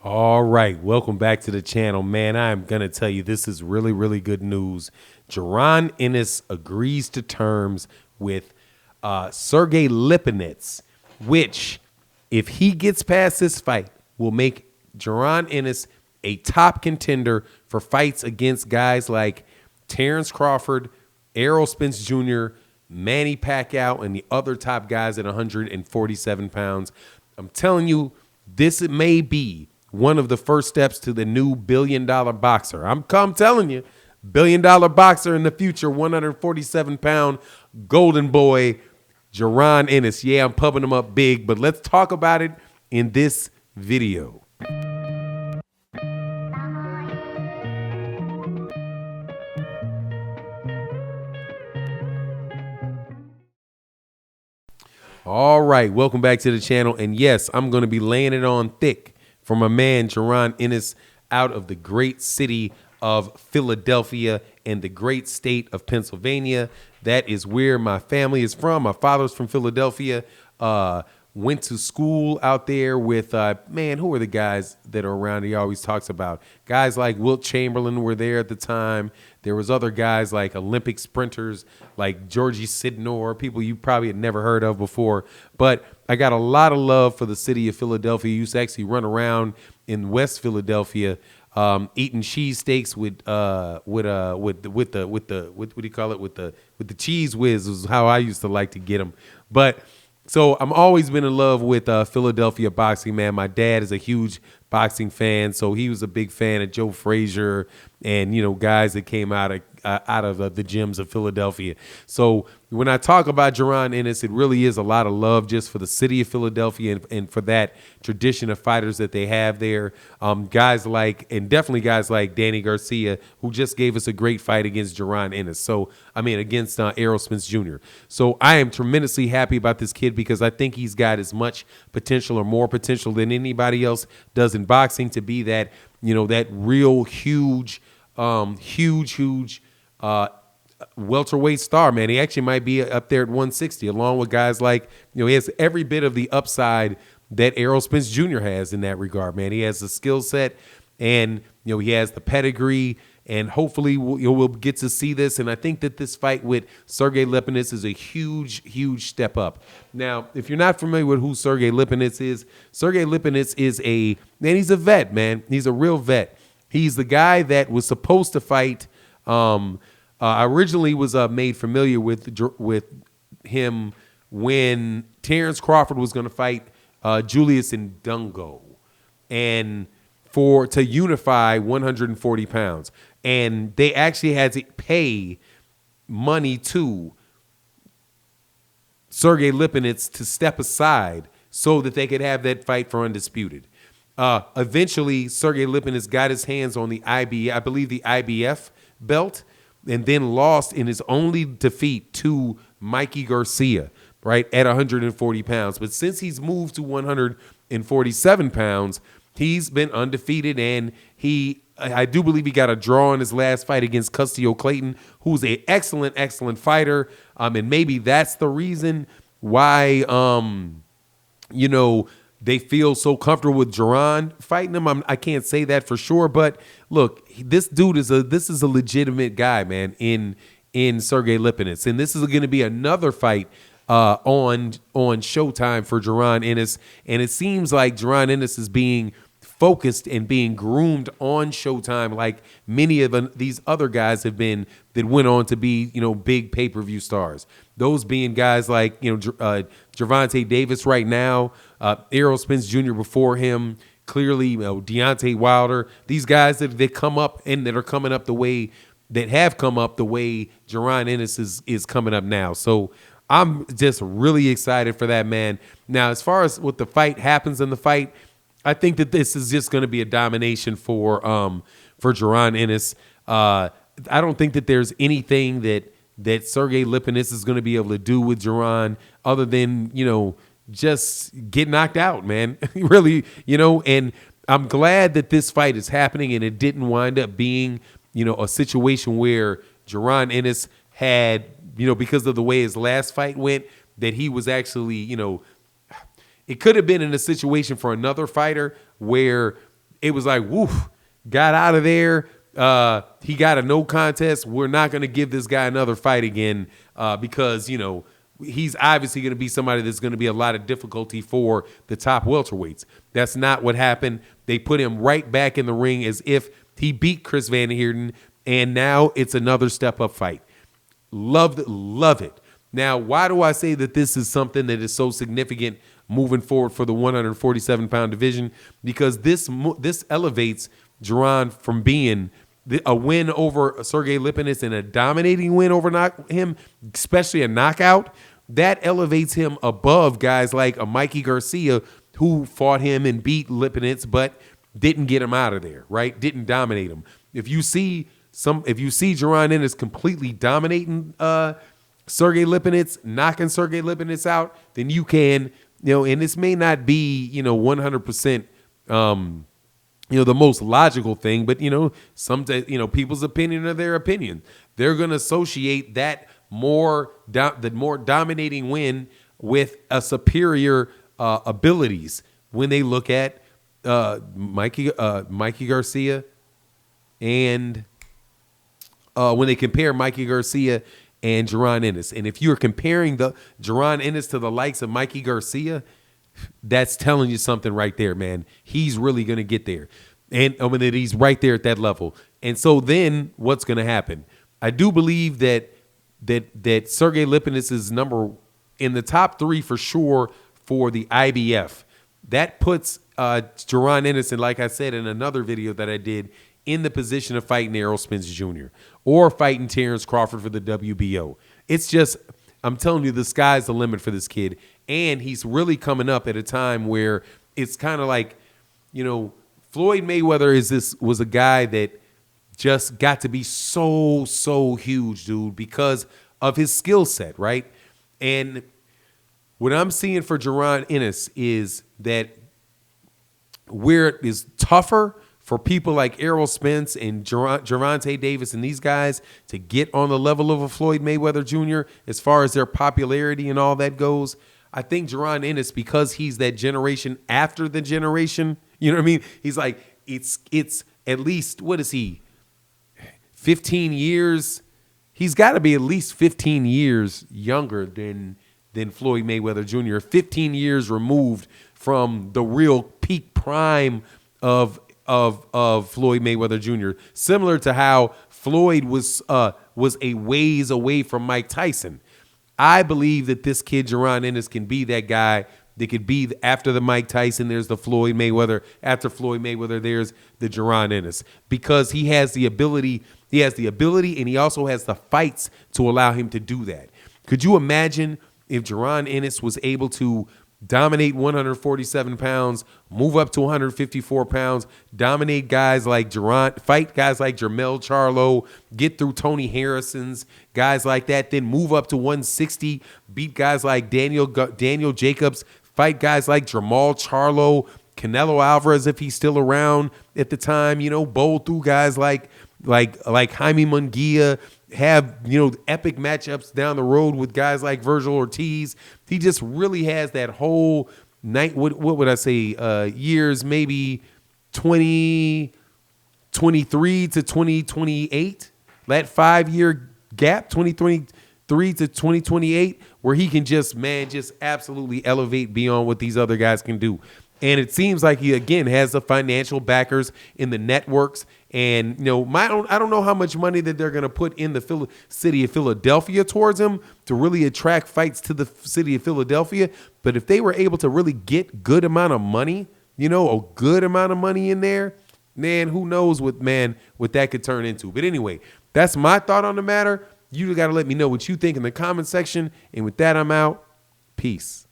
All right, welcome back to the channel, man. I'm gonna tell you this is really, really good news. Jaron Ennis agrees to terms with Sergey Lipinets, which, if he gets past this fight, will make Jaron Ennis a top contender for fights against guys like Terence Crawford, Errol Spence Jr., Manny Pacquiao, and the other top guys at 147 pounds. I'm telling you, this may be one of the first steps to the new billion-dollar boxer. I'm telling you, billion-dollar boxer in the future, 147-pound golden boy, Jaron Ennis. Yeah, I'm pumping him up big, but let's talk about it in this video. All right, welcome back to the channel. And yes, I'm going to be laying it on thick for my man, Jaron Ennis, out of the great city of Philadelphia and the great state of Pennsylvania. That is where my family is from. My father's from Philadelphia. Went to school out there with, man, who are the guys that are around? He always talks about guys like Wilt Chamberlain were there at the time. There was other guys like Olympic sprinters like Georgie Sidnor, people you probably had never heard of before. But I got a lot of love for the city of Philadelphia. I used to actually run around in West Philadelphia, eating cheesesteaks with the what do you call it, with the cheese whiz is how I used to like to get them. But so I'm always been in love with Philadelphia boxing, man. My dad is a huge boxing fan, so he was a big fan of Joe Frazier and, you know, guys that came out of the gyms of Philadelphia. So when I talk about Jaron Ennis, it really is a lot of love just for the city of Philadelphia and for that tradition of fighters that they have there. Guys like, and definitely guys like Danny Garcia, who just gave us a great fight against Jaron Ennis. So, I mean, against Errol Spence Jr. So I am tremendously happy about this kid because I think he's got as much potential or more potential than anybody else does in boxing to be that, you know, that real huge welterweight star, man. He actually might be up there at 160, along with guys like, you know, he has every bit of the upside that Errol Spence Jr. has in that regard, man. He has the skill set and, you know, he has the pedigree, and hopefully we'll get to see this. And I think that this fight with Sergey Lipinets is a huge step up. Now, if you're not familiar with who Sergey Lipinets is man, he's a vet, man. He's a real vet. He's the guy that was supposed to fight. Originally was made familiar with him when Terence Crawford was going to fight Julius Ndungo, and to unify 140 pounds, and they actually had to pay money to Sergey Lipinets to step aside so that they could have that fight for undisputed. Eventually, Sergey Lipinets got his hands on the I believe the IBF belt, and then lost in his only defeat to Mikey Garcia, right, at 140 pounds. But since he's moved to 147 pounds, he's been undefeated, and I do believe he got a draw in his last fight against Custio Clayton, who's an excellent fighter. And maybe that's the reason why, you know, they feel so comfortable with Jaron fighting him. I can't say that for sure, but look, this dude is a legitimate guy, man, in Sergey Lipinets, and this is going to be another fight on Showtime for Jaron Ennis, and it seems like Jaron Ennis is being focused and being groomed on Showtime like many of these other guys have been that went on to be, you know, big pay-per-view stars. Those being guys like, you know, Gervonta Davis right now, Errol Spence Jr. before him, clearly, you know, Deontay Wilder. These guys that come up and that are coming up the way that have come up the way Jaron Ennis is coming up now. So I'm just really excited for that, man. Now, as far as what the fight happens in the fight, I think that this is just going to be a domination for Jaron Ennis. I don't think that there's anything that Sergey Lipinets is going to be able to do with Jaron other than, you know, just get knocked out, man. Really, you know, and I'm glad that this fight is happening and it didn't wind up being, you know, a situation where Jaron Ennis had, you know, because of the way his last fight went, that he was actually, you know, it could have been in a situation for another fighter where it was like, woof, got out of there. He got a no contest. We're not going to give this guy another fight again because, he's obviously going to be somebody that's going to be a lot of difficulty for the top welterweights. That's not what happened. They put him right back in the ring as if he beat Chris Van Heerden, and now it's another step-up fight. Love it. Now, why do I say that this is something that is so significant moving forward for the 147-pound division? Because this elevates Jaron from being a win over Sergey Lipinets and a dominating win over him, especially a knockout. That elevates him above guys like a Mikey Garcia, who fought him and beat Lipinets, but didn't get him out of there, right? Didn't dominate him. If you see Jaron Ennis completely dominating Sergey Lipinets, knocking Sergey Lipinets out, then you can, and this may not be, 100%, the most logical thing, but sometimes, people's opinion are their opinion. They're going to associate that the more dominating win with a superior abilities when they look at Mikey Garcia and when they compare Mikey Garcia and Jaron Ennis. And if you're comparing the Jaron Ennis to the likes of Mikey Garcia, that's telling you something right there, man. He's really going to get there. And that he's right there at that level. And so then what's going to happen? I do believe that Sergey Lipinets is number in the top 3 for sure for the IBF. That puts Jaron Ennis, and like I said in another video that I did, in the position of fighting Errol Spence Jr. or fighting Terence Crawford for the WBO. It's just, I'm telling you, the sky's the limit for this kid. And he's really coming up at a time where it's kind of like, Floyd Mayweather was a guy that just got to be so huge, dude, because of his skill set, right? And what I'm seeing for Jaron Ennis is that where it is tougher for people like Errol Spence and Gervonta Davis and these guys to get on the level of a Floyd Mayweather Jr. as far as their popularity and all that goes, I think Jaron Ennis, because he's that generation after the generation, you know what I mean? He's like, it's at least, what is he, 15 years? He's got to be at least 15 years younger than Floyd Mayweather Jr., 15 years removed from the real peak prime of Floyd Mayweather Jr., similar to how Floyd was a ways away from Mike Tyson. I believe that this kid, Jaron Ennis, can be that guy. They could be after the Mike Tyson, there's the Floyd Mayweather. After Floyd Mayweather, there's the Jaron Ennis, because he has the ability. He has the ability, and he also has the fights to allow him to do that. Could you imagine if Jaron Ennis was able to dominate 147 pounds, move up to 154 pounds, dominate guys like fight guys like Jermell Charlo, get through Tony Harrison's, guys like that, then move up to 160, beat guys like Daniel Jacobs, fight guys like Jermall Charlo, Canelo Alvarez if he's still around at the time, bowl through guys like Jaime Munguia, have, epic matchups down the road with guys like Virgil Ortiz. He just really has that whole night. What would I say? Years, maybe 2023 to 2028. That 5-year gap, 2023 to 2028, where he can just absolutely elevate beyond what these other guys can do. And it seems like he, again, has the financial backers in the networks. And, I don't know how much money that they're going to put in the city of Philadelphia towards him to really attract fights to the city of Philadelphia. But if they were able to really get good amount of money, a good amount of money in there, man, who knows what that could turn into. But anyway, that's my thought on the matter. You got to let me know what you think in the comment section. And with that, I'm out. Peace.